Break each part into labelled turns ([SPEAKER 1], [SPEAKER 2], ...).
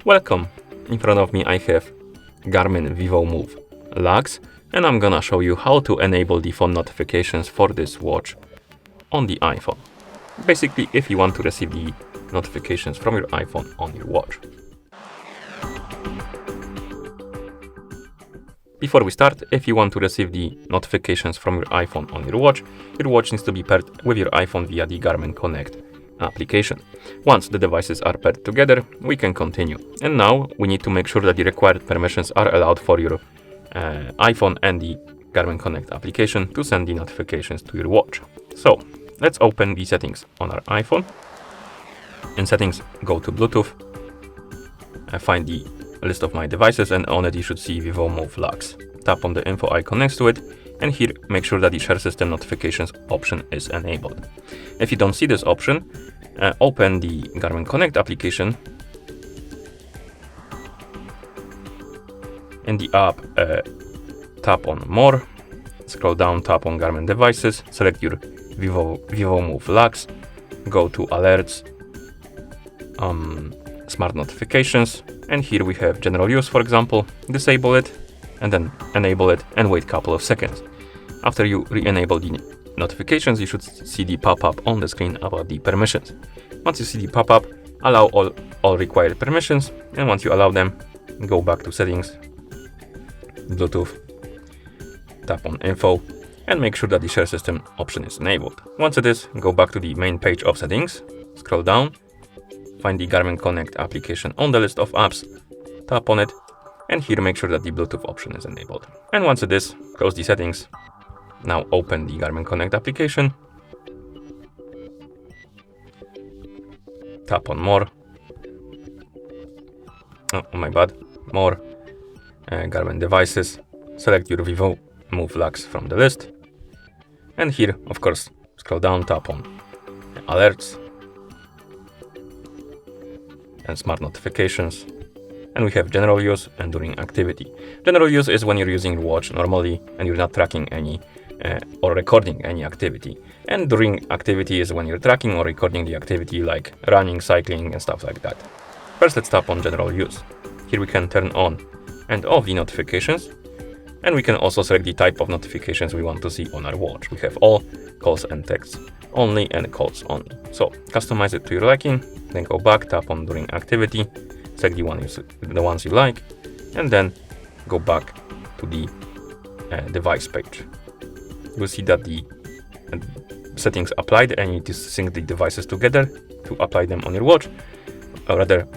[SPEAKER 1] Welcome! In front of me I have GARMIN Vivomove Luxe, and I'm gonna show you how to enable the phone notifications for this watch on the iPhone. Basically, if you want to receive the notifications from your iPhone on your watch. Before we start, if you want to receive the notifications from your iPhone on your watch needs to be paired with your iPhone via the Garmin Connect application. Once the devices are paired together, we can continue. And now we need to make sure that the required permissions are allowed for your iPhone and the Garmin Connect application to send the notifications to your watch. So let's open the settings on our iPhone. In settings, go to Bluetooth, find the list of my devices, and on it you should see Vivomove Luxe. Tap on the info icon next to it, and here make sure that the share system notifications option is enabled. If you don't see this option, open the Garmin Connect application. In the app, tap on More, scroll down, tap on Garmin Devices, select your Vivomove Luxe, go to Alerts, Smart Notifications, and here we have General Use, for example. Disable it, and then enable it, and wait a couple of seconds. After you re-enable the notifications, you should see the pop-up on the screen about the permissions. Once you see the pop-up, allow all required permissions, and once you allow them, go back to Settings, Bluetooth, tap on Info, and make sure that the share system option is enabled. Once it is, go back to the main page of settings, scroll down, find the Garmin Connect application on the list of apps, tap on it, and here make sure that the Bluetooth option is enabled. And once it is, close the settings. Now open the Garmin Connect application, tap on More, More, Garmin Devices, select your Vivomove Luxe from the list, and here, of course, scroll down, tap on Alerts and Smart Notifications, and we have General Use and During Activity. General Use is when you're using your watch normally and you're not tracking any or recording any activity. And During Activity is when you're tracking or recording the activity like running, cycling, and stuff like that. First, let's tap on General Use. Here we can turn on and off the notifications, and we can also select the type of notifications we want to see on our watch. We have all, calls and texts only, and calls only. So customize it to your liking, then go back, tap on During Activity, select the ones you like, and then go back to the device page. You'll see that the settings applied, and you need to sync the devices together to apply them on your watch. Or rather,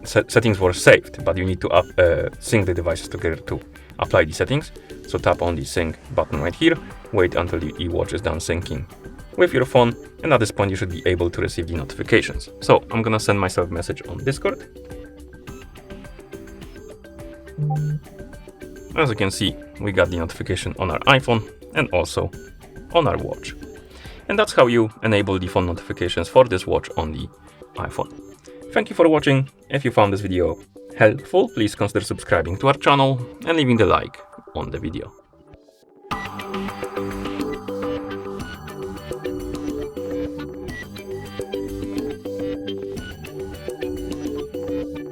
[SPEAKER 1] settings were saved, but you need to sync the devices together to apply the settings. So tap on the sync button right here, wait until the watch is done syncing with your phone, and at this point you should be able to receive the notifications. So I'm gonna send myself a message on Discord. As you can see, we got the notification on our iPhone and also on our watch. And that's how you enable the phone notifications for this watch on the iPhone. Thank you for watching. If you found this video helpful, please consider subscribing to our channel and leaving the like on the video.